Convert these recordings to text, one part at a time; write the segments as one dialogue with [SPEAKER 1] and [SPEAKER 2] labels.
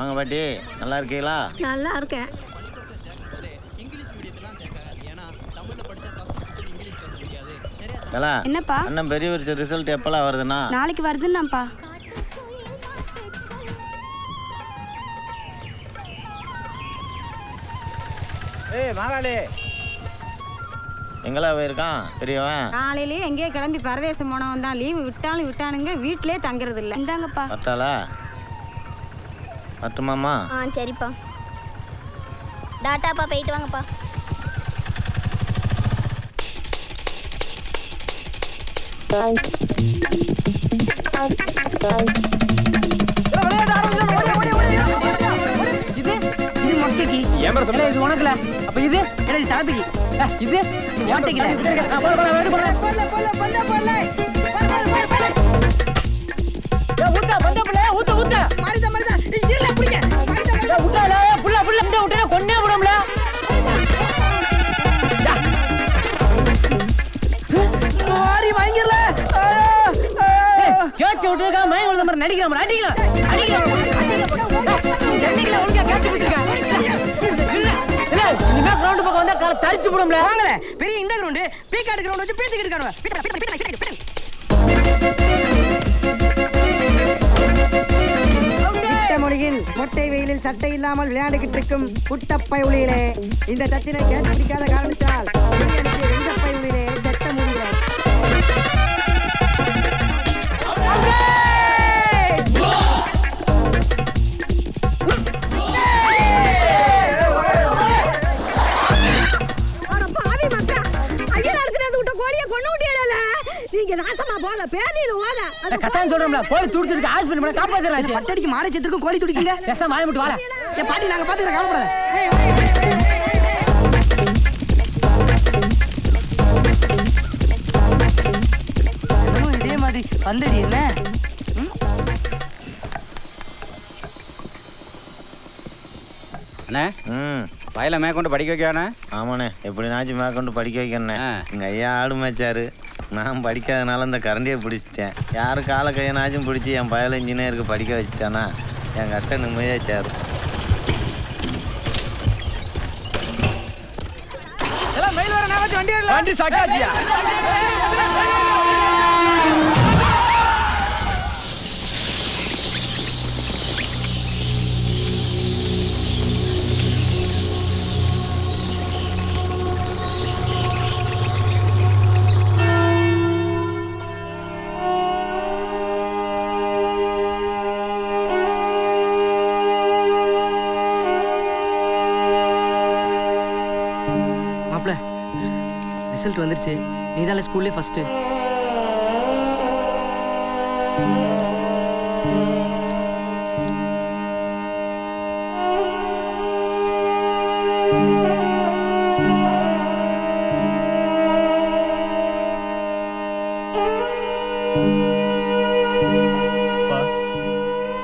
[SPEAKER 1] வாங்க பாட்டி, நல்லா இருக்கீங்களா?
[SPEAKER 2] நல்லா இருக்கேன்.
[SPEAKER 3] என்னப்பா?
[SPEAKER 1] அண்ணன் பெரிய வருஷம் ரிசல்ட் எப்பலாம் வருதுன்னா?
[SPEAKER 3] நாளைக்கு வருதுன்னாப்பா.
[SPEAKER 4] ஏய் மகாலே,
[SPEAKER 1] எங்களா போயிருக்கான் பெரியவன்?
[SPEAKER 2] காலையிலேயே எங்கேயோ கிளம்பி பரதேசம் போனவன் தான். லீவு விட்டாலும் விட்டானுங்க, வீட்டிலே தங்குறது இல்லை.
[SPEAKER 3] இந்தாங்கப்பா.
[SPEAKER 1] பட்டாளா? பட்டுமாம்மா?
[SPEAKER 5] சரிப்பா. டாட்டாப்பா, போயிட்டு வாங்கப்பா.
[SPEAKER 6] இது இது மொக்கைக்கு ஏமரத்துல இது உனக்குல. அப்ப இது எனக்கு சாப்பிக்கு. இது ஓட்டைக்கு. போல போல வேடு போல. போல போல போல போல. போல போல. ஊத்த பந்த போல ஊத்த ஊத்த. மாரிதா மாரிதா. இல்ல புடிங்க. மாரிதா மாரிதா. ஊத்தல புள்ள புள்ள இந்த ஊட்டே கொன்னே விடும்ல. மாரி வாங்கிரல. கேட்ச் விட்டுக்கா மயங்க விழுந்த மாதிரி நடிக்கலாம் அடிக்கலாம் அடிக்கலாம் அடிக்கலாம் ஒழுங்கா கேட்ச் விட்டுருக்கா. இல்ல இனிமே கிரவுண்ட் பக்கம் வந்தா கால தரிச்சு போடும்ல. வாங்கல பெரிய இந்த கிரவுண்ட் பீகாட் கிரவுண்ட் வச்சு பேசிக்கிட்டு இருக்கானுவ. மொழியின் மொட்டை வெயிலில் சட்டை இல்லாமல் விளையாண்டுகிட்டு இருக்கும் குட்டப்பை ஒளியிலே இந்த சச்சினை கேட்டு பிடிக்காத காரணத்தால் வெங்கப்பை ஒளியிலே சட்ட முடியல.
[SPEAKER 2] நீங்க நாசமா போங்க, பேதியில ஓட.
[SPEAKER 6] அத கட்டாயம் சொல்றோம்ல, கோழி துடிச்சிருக்கு, ஹாஸ்பிடல் போய் காப்பாத்துறாச்சு. பட்டடிக்கு மாடை செத்துக்கும், கோழி துடிக்குங்க. பேசாம மாறி விட்டு வாள. ஏ பாட்டி நாங்க பாத்துக்கறோம், கவலைப்படாத. இதே மாதிரி வந்தடி என்ன?
[SPEAKER 4] அண்ணே வயலை மேற்கொண்டு படிக்க வைக்கானே?
[SPEAKER 1] ஆமாண்ணே, எப்படினாச்சும் மேற்கொண்டு படிக்க வைக்கண்ணே. எங்கள் ஐயா ஆடு மேய்ச்சாரு, நான் படிக்காதனால இந்த கரண்டியை பிடிச்சிட்டேன். யாரு காலை கையனாச்சும் பிடிச்சி என் பயல இன்ஜினியருக்கு படிக்க வச்சுட்டானா என் கட்ட நிம்மதியாக சேரும்.
[SPEAKER 6] வண்டி ஸ்டார்ட் ஆச்சியா? ரிசல்ட் வந்துருச்சு. நீதால ஸ்கூல்லே ஃபர்ஸ்ட்.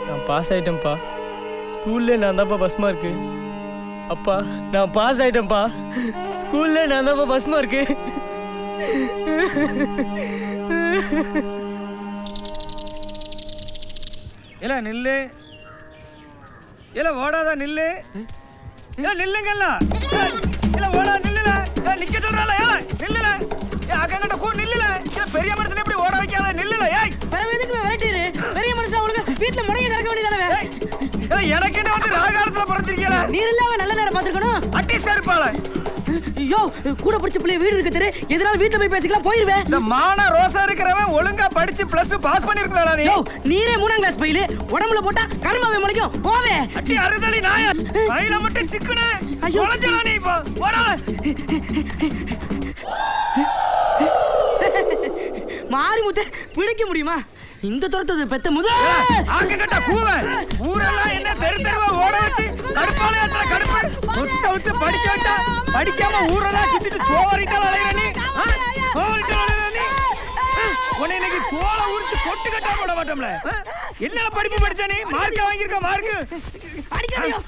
[SPEAKER 7] நான் பாஸ் ஆயிட்டேன்ப்பா. ஸ்கூல்ல நான் தான்ப்பா பஸ் மார்க்கு. அப்பா நான் பாஸ் ஆயிட்டேன்ப்பா. ஸ்கூல்ல நான் தான் பஸ் மார்க்கு.
[SPEAKER 4] இல்ல நில்லு, இல்ல ஓடாத நில்லு, இல்ல நில்லுங்கல்ல, இல்ல ஓடா நில்லுல, நிக்க சொல்றால, நில்லுல, அக்கங்கிட்ட கூ நில்லுல, இல்ல பெரிய மனுஷன் எப்படி ஓட வைக்காத நில்லுல. ஏய்
[SPEAKER 6] பரவ எதுக்கு விரட்டிரு? பெரிய மனுஷன் உங்களுக்கு வீட்ல முறைய நடக்க வேண்டியதானே?
[SPEAKER 4] எனக்கு என்ன வந்து ராகாலத்துல பிறந்திருக்கீல?
[SPEAKER 6] நீர் இல்லாம நல்ல நேரம் பாத்துக்கணும்.
[SPEAKER 4] அட்டி சேர்ப்பால.
[SPEAKER 6] ஐயோ கூட படிச்ச பிள்ளை வீடு இருக்கு தெரு, எதனால வீட்ல போய் பேசிக்கலாம் போயிருவேன்.
[SPEAKER 4] இந்த மான ரோசா இருக்கிறவன் ஒழுங்கா படிச்சு +2 பாஸ் பண்ணிருக்கலடா நீ.
[SPEAKER 6] நீரே 3ஆம் கிளாஸ் பையில உடம்புல போட்டா கருமாவே முளைக்கும். போவே
[SPEAKER 4] அட்டி அறுதலி நாய கையில மட்டும் சிக்குனே. ஒளஞ்சடா நீ இப்ப ஓடா.
[SPEAKER 6] மாரி முத்த பிடிக்க முடியுமா? இந்த தரத்து பெத்த முத
[SPEAKER 4] ஆக்கங்கட்ட கூவ ஊரெல்லாம் என்ன தெரு தெருவா ஓட வச்சு கடுப்பால ஏத்துற கடுப்பு முத்த படிக்க வச்சா படிக்காம ஊரெல்லாம் சுத்திட்டு சோறிட்டால அலையற நீ. சோறிட்டால அலையற நீ. உன்னை இன்னைக்கு தோலை உரிச்சு பொட்டு கட்டாம விட மாட்டோம்ல. என்னல படிப்பு படிச்ச நீ? Mark வாங்கிருக்க mark.
[SPEAKER 6] அடிக்காதயா.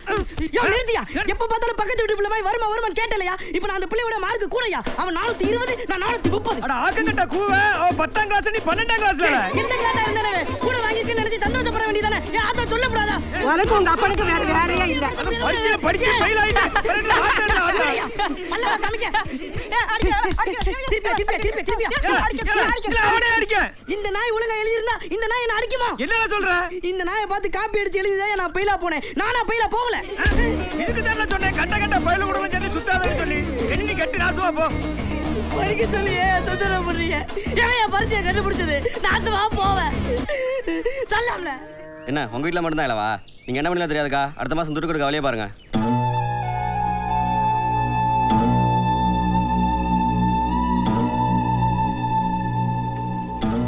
[SPEAKER 6] யோ நிறுத்தியா. எப்ப பார்த்தாலும் பக்கத்து வீட்டு பிள்ளை மாதிரி வருமான்னு கேட்டலையா? இப்போ நான் அந்த பிள்ளையோட மார்க் கூடயா? அவன் 420 நான் 430.
[SPEAKER 4] அட ஆக்கங்கட்ட கூவ அவ 10ஆம் கிளாஸ் நீ 12ஆம் கிளாஸ்ல.
[SPEAKER 6] எந்த கிளாஸ்ல இருந்தானே கூட வாங்கிருக்கேன்னு நினைச்சு சந்தோஷப்பட வேண்டியதானே? ஏ ஆத்தா சொல்லப்படாதா?
[SPEAKER 3] உனக்கு உங்க அப்பனுக்கு வேற வேலையே இல்ல.
[SPEAKER 4] படிக்க ஃபெயில் ஆயிட்டேன்.
[SPEAKER 6] இந்த நாய் ஒழுங்கா எழுதிருந்தா இந்த நாய் என்ன அடிக்குமா?
[SPEAKER 4] என்ன சொல்ற?
[SPEAKER 6] இந்த நாயை பார்த்து காப்பி அடிச்சு எழுதிதான் நான் பெயிலா போனேன். நானா பெயிலா போகல.
[SPEAKER 4] இதுக்கு தான் சொன்னேன் கண்ட பயில கூட சேர்ந்து சுத்தாதன்னு சொல்லி. எண்ணி கட்டி நாசமா போ.
[SPEAKER 6] படிக்க சொல்லியே தொந்தரவு பண்றீங்க. எவன் பரிச்சையை கண்டுபிடிச்சது? நாசமா போவேன். தள்ளாம்ல.
[SPEAKER 5] என்ன உங்க வீட்டில் மட்டும்தான் இல்லவா? நீங்கள் என்ன பண்ணலாம் தெரியாதுக்கா. அடுத்த மாதம் துட்டு கொடுக்க வழியே பாருங்க.